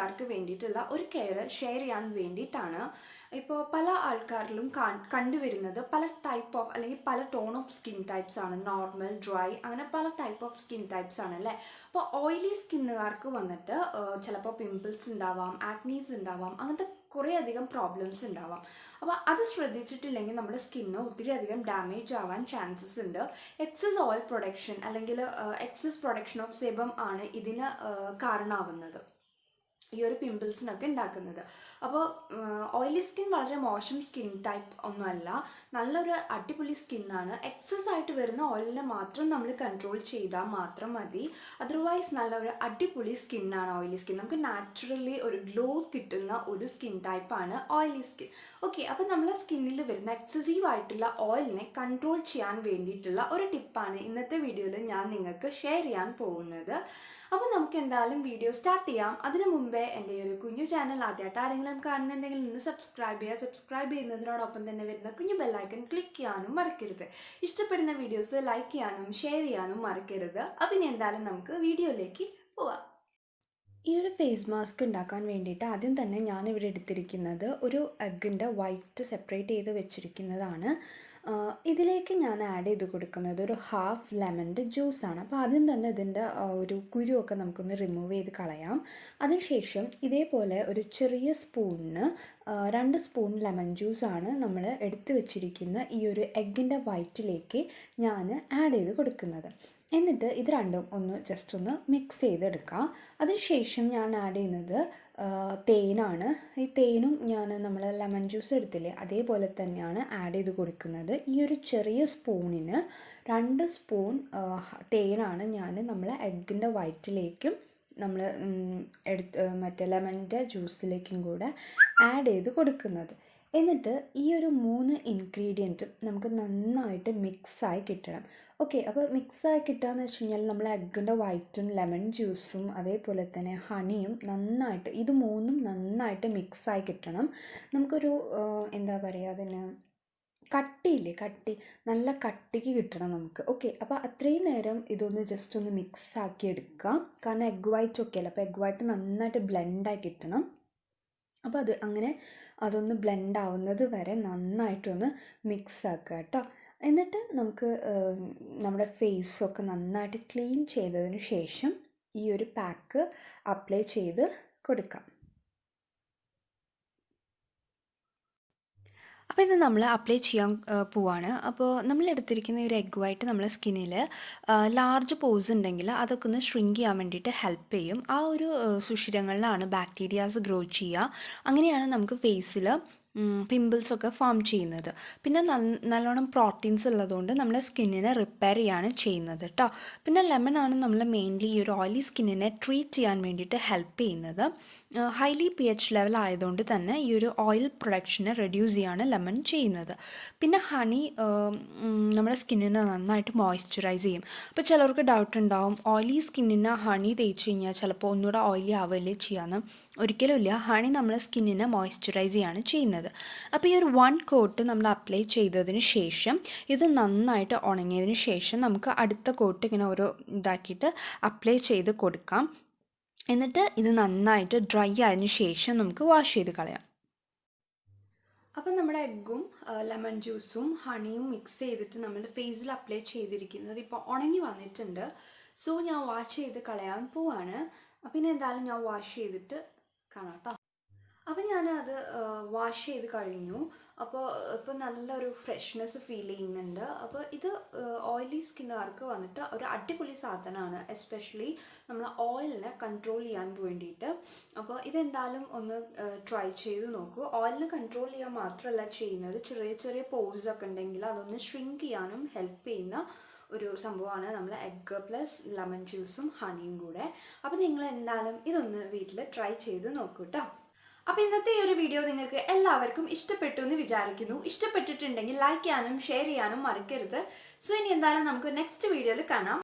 സ്കിന്നുകാർക്ക് വേണ്ടിയിട്ടുള്ള ഒരു care share ചെയ്യാൻ വേണ്ടിയിട്ടാണ്. ഇപ്പോൾ പല ആൾക്കാരിലും കണ്ടുവരുന്നത് പല ടൈപ്പ് ഓഫ് അല്ലെങ്കിൽ പല ടോൺ ഓഫ് സ്കിൻ ടൈപ്സ് ആണ്. നോർമൽ, ഡ്രൈ, അങ്ങനെ പല ടൈപ്പ് ഓഫ് സ്കിൻ ടൈപ്സ് ആണ് അല്ലേ. അപ്പോൾ ഓയിലി സ്കിന്നുകാർക്ക് വന്നിട്ട് ചിലപ്പോൾ പിമ്പിൾസ് ഉണ്ടാവാം, ആക്നീസ് ഉണ്ടാവാം, അങ്ങനത്തെ കുറേ അധികം പ്രോബ്ലംസ് ഉണ്ടാവാം. അപ്പോൾ അത് ശ്രദ്ധിച്ചിട്ടില്ലെങ്കിൽ നമ്മുടെ സ്കിന്ന് ഒത്തിരി അധികം ഡാമേജ് ആവാൻ ചാൻസസ് ഉണ്ട്. എക്സസ് ഓയിൽ പ്രൊഡക്ഷൻ അല്ലെങ്കിൽ എക്സസ് പ്രൊഡക്ഷൻ ഓഫ് സെബം ആണ് ഇതിന് കാരണമാവുന്നത്, ഈ ഒരു പിമ്പിൾസിനൊക്കെ ഉണ്ടാക്കുന്നത്. അപ്പോൾ ഓയിലി സ്കിൻ വളരെ മോശം സ്കിൻ ടൈപ്പ് ഒന്നുമല്ല, നല്ലൊരു അടിപൊളി സ്കിന്നാണ്. എക്സസ് ആയിട്ട് വരുന്ന ഓയിലിനെ മാത്രം നമ്മൾ കൺട്രോൾ ചെയ്താൽ മാത്രം മതി. അതർവൈസ് നല്ലൊരു അടിപൊളി സ്കിന്നാണ് ഓയിലി സ്കിൻ. നമുക്ക് നാച്ചുറലി ഒരു ഗ്ലോ കിട്ടുന്ന ഒരു സ്കിൻ ടൈപ്പാണ് ഓയിലി സ്കിൻ. ഓക്കെ, അപ്പോൾ നമ്മളെ സ്കിന്നിൽ വരുന്ന എക്സസീവ് ആയിട്ടുള്ള ഓയിലിനെ കൺട്രോൾ ചെയ്യാൻ വേണ്ടിയിട്ടുള്ള ഒരു ടിപ്പാണ് ഇന്നത്തെ വീഡിയോയിൽ ഞാൻ നിങ്ങൾക്ക് ഷെയർ ചെയ്യാൻ പോകുന്നത്. അപ്പോൾ നമുക്ക് എന്തായാലും വീഡിയോ സ്റ്റാർട്ട് ചെയ്യാം. അതിനു മുമ്പേ എൻ്റെ ഒരു കുഞ്ഞു ചാനൽ ആദ്യമായിട്ട് ആരെങ്കിലും കാണുന്നുണ്ടെങ്കിൽ നിന്ന് സബ്സ്ക്രൈബ് ചെയ്യുക. സബ്സ്ക്രൈബ് ചെയ്യുന്നതിനോടൊപ്പം തന്നെ വരുന്ന കുഞ്ഞു ബെല്ലൈക്കൺ ക്ലിക്ക് ചെയ്യാനും മറക്കരുത്. ഇഷ്ടപ്പെടുന്ന വീഡിയോസ് ലൈക്ക് ചെയ്യാനും ഷെയർ ചെയ്യാനും മറക്കരുത്. അപ്പം ഇനി എന്തായാലും നമുക്ക് വീഡിയോയിലേക്ക് പോവാം. ഈ ഒരു ഫേസ് മാസ്ക് ഉണ്ടാക്കാൻ വേണ്ടിയിട്ട് ആദ്യം തന്നെ ഞാനിവിടെ എടുത്തിരിക്കുന്നത് ഒരു എഗ്ഗിൻ്റെ വൈറ്റ് സെപ്പറേറ്റ് ചെയ്ത് വെച്ചിരിക്കുന്നതാണ്. ഇതിലേക്ക് ഞാൻ ആഡ് ചെയ്ത് കൊടുക്കുന്നത് ഒരു ഹാഫ് ലെമണിൻ്റെ ജ്യൂസാണ്. അപ്പോൾ ആദ്യം തന്നെ ഇതിൻ്റെ ഒരു കുരുവൊക്കെ നമുക്കൊന്ന് റിമൂവ് ചെയ്ത് കളയാം. അതിനുശേഷം ഇതേപോലെ ഒരു ചെറിയ സ്പൂണിന് 2 സ്പൂൺ ലെമൺ ജ്യൂസാണ് നമ്മൾ എടുത്ത് വെച്ചിരിക്കുന്ന ഈ ഒരു എഗ്ഗിൻ്റെ വൈറ്റിലേക്ക് ഞാൻ ആഡ് ചെയ്ത് കൊടുക്കുന്നത്. എന്നിട്ട് ഇത് രണ്ടും ജസ്റ്റ് ഒന്ന് മിക്സ് ചെയ്തെടുക്കാം. അതിനുശേഷം ഞാൻ ആഡ് ചെയ്യുന്നത് തേനാണ്. ഈ തേനും ഞാൻ നമ്മൾ ലെമൺ ജ്യൂസ് എടുത്തില്ലേ അതേപോലെ തന്നെയാണ് ആഡ് ചെയ്ത് കൊടുക്കുന്നത്. ഈ ഒരു ചെറിയ സ്പൂണിന് 2 സ്പൂൺ തേനാണ് ഞാൻ നമ്മൾ എഗ്ഗിൻ്റെ വൈറ്റിലേക്കും നമ്മൾ മറ്റേ ലെമണിൻ്റെ ജ്യൂസിലേക്കും കൂടെ ആഡ് ചെയ്ത് കൊടുക്കുന്നത്. എന്നിട്ട് ഈ ഒരു 3 ഇൻഗ്രീഡിയൻറ്റും നമുക്ക് നന്നായിട്ട് മിക്സായി കിട്ടണം. ഓക്കെ, അപ്പോൾ മിക്സായി കിട്ടുകയെന്ന് വെച്ച് കഴിഞ്ഞാൽ നമ്മൾ എഗ്ഗിൻ്റെ വൈറ്റും ലെമൺ ജ്യൂസും അതേപോലെ തന്നെ ഹണിയും നന്നായിട്ട് ഇത് 3ഉം നന്നായിട്ട് മിക്സായി കിട്ടണം. നമുക്കൊരു എന്താ പറയുക, അതിന് കട്ടിയില്ലേ, നല്ല കട്ടിക്ക് കിട്ടണം നമുക്ക്. ഓക്കെ, അപ്പോൾ അത്രയും നേരം ഇതൊന്ന് ജസ്റ്റ് ഒന്ന് മിക്സാക്കി എടുക്കാം. കാരണം എഗ്ഗ് വൈറ്റ് ഒക്കെ അല്ലേ, അപ്പോൾ എഗ്ഗ് വൈറ്റ് നന്നായിട്ട് ബ്ലെൻഡായി കിട്ടണം. അപ്പോൾ അതൊന്ന് ബ്ലെൻഡ് ആവുന്നത് വരെ നന്നായിട്ടൊന്ന് മിക്സ് ആക്കുക കേട്ടോ. എന്നിട്ട് നമുക്ക് നമ്മുടെ ഫേസൊക്കെ നന്നായിട്ട് ക്ലീൻ ചെയ്തതിന് ശേഷം ഈ ഒരു പാക്ക് അപ്ലൈ ചെയ്ത് കൊടുക്കാം. അപ്പോൾ ഇത് നമ്മൾ അപ്ലൈ ചെയ്യാൻ പോവാണ്. അപ്പോൾ നമ്മൾ എടുത്തിരിക്കുന്ന ഒരു എഗ്ഗ് വൈറ്റ് നമ്മളെ സ്കിന്നിൽ ലാർജ് പോസ് ഉണ്ടെങ്കിൽ അതൊക്കെ ഒന്ന് ഷ്രിങ്ക് ചെയ്യാൻ വേണ്ടിയിട്ട് ഹെൽപ്പ് ചെയ്യും. ആ ഒരു സുഷിരങ്ങളിലാണ് ബാക്ടീരിയാസ് ഗ്രോ ചെയ്യുക. അങ്ങനെയാണ് നമുക്ക് ഫേസിൽ പിമ്പിൾസൊക്കെ ഫോം ചെയ്യുന്നത്. പിന്നെ നല്ലോണം പ്രോട്ടീൻസ് ഉള്ളതുകൊണ്ട് നമ്മുടെ സ്കിന്നിനെ റിപ്പയർ ചെയ്യാണ് ചെയ്യുന്നത് കേട്ടോ. പിന്നെ ലെമണാണ് നമ്മൾ മെയിൻലി ഈ ഒരു ഓയിലി സ്കിന്നിനെ ട്രീറ്റ് ചെയ്യാൻ വേണ്ടിയിട്ട് ഹെൽപ്പ് ചെയ്യുന്നത്. ഹൈലി pH ലെവൽ ആയതുകൊണ്ട് തന്നെ ഈ ഒരു ഓയിൽ പ്രൊഡക്ഷനെ റെഡ്യൂസ് ചെയ്യാണ് ലെമൺ ചെയ്യുന്നത്. പിന്നെ ഹണി നമ്മുടെ സ്കിന്നിനെ നന്നായിട്ട് മോയ്സ്ചറൈസ് ചെയ്യും. അപ്പോൾ ചിലർക്ക് ഡൗട്ട് ഉണ്ടാവും, ഓയിലി സ്കിന്നിന് ഹണി തേച്ച് കഴിഞ്ഞാൽ ചിലപ്പോൾ ഒന്നുകൂടെ ഓയിലി ആവുകയല്ലേ ചെയ്യാമെന്ന്. ഒരിക്കലുമില്ല, ഹണി നമ്മളെ സ്കിന്നിനെ മോയ്സ്ചറൈസ് ചെയ്യാണ് ചെയ്യുന്നത്. അപ്പോൾ ഈ ഒരു 1 കോട്ട് നമ്മൾ അപ്ലൈ ചെയ്തതിന് ശേഷം ഇത് നന്നായിട്ട് ഉണങ്ങിയതിന് ശേഷം നമുക്ക് അടുത്ത കോട്ട് ഇങ്ങനെ ഓരോ ഇതാക്കിയിട്ട് അപ്ലൈ ചെയ്ത് കൊടുക്കാം. എന്നിട്ട് ഇത് നന്നായിട്ട് ഡ്രൈ ആയതിനു ശേഷം നമുക്ക് വാഷ് ചെയ്ത് കളയാം. അപ്പം നമ്മുടെ എഗ്ഗും ലെമൺ ജ്യൂസും ഹണിയും മിക്സ് ചെയ്തിട്ട് നമ്മുടെ ഫേസിൽ അപ്ലൈ ചെയ്തിരിക്കുന്നത് ഇപ്പോൾ ഉണങ്ങി വന്നിട്ടുണ്ട്. സോ ഞാൻ വാഷ് ചെയ്ത് കളയാൻ പോവാണ്. അപ്പം ഇനി എന്തായാലും ഞാൻ വാഷ് ചെയ്തിട്ട് കാണാം കേട്ടോ. അപ്പം ഞാനത് വാഷ് ചെയ്ത് കഴിഞ്ഞു. അപ്പോൾ ഇപ്പോൾ നല്ലൊരു ഫ്രഷ്നെസ് ഫീൽ ചെയ്യുന്നുണ്ട്. അപ്പോൾ ഇത് ഓയിലി സ്കിന്നുകാർക്ക് വന്നിട്ട് ഒരു അടിപൊളി സാധനമാണ്, എസ്പെഷ്യലി നമ്മൾ ഓയിലിനെ കൺട്രോൾ ചെയ്യാൻ വേണ്ടിയിട്ട്. അപ്പോൾ ഇതെന്തായാലും ഒന്ന് ട്രൈ ചെയ്ത് നോക്കൂ. ഓയിലിനെ കൺട്രോൾ ചെയ്യാൻ മാത്രമല്ല ചെയ്യുന്നത്, ചെറിയ ചെറിയ പോർസൊക്കെ ഉണ്ടെങ്കിൽ അതൊന്ന് ഷ്രിങ്ക് ചെയ്യാനും ഹെൽപ്പ് ചെയ്യുന്ന ഒരു സംഭവമാണ് നമ്മൾ എഗ്ഗ് പ്ലസ് ലെമൺ ജ്യൂസും ഹണിയും കൂടെ. അപ്പോൾ നിങ്ങൾ എന്തായാലും ഇതൊന്ന് വീട്ടിൽ ട്രൈ ചെയ്ത് നോക്കൂ കേട്ടോ. അപ്പോൾ ഇന്നത്തെ ഈ ഒരു വീഡിയോ നിങ്ങൾക്ക് എല്ലാവർക്കും ഇഷ്ടപ്പെട്ടു എന്ന് വിചാരിക്കുന്നു. ഇഷ്ടപ്പെട്ടിട്ടുണ്ടെങ്കിൽ ലൈക്ക് ചെയ്യാനും ഷെയർ ചെയ്യാനും മറക്കരുത്. സോ ഇനി എന്തായാലും നമുക്ക് നെക്സ്റ്റ് വീഡിയോയിൽ കാണാം.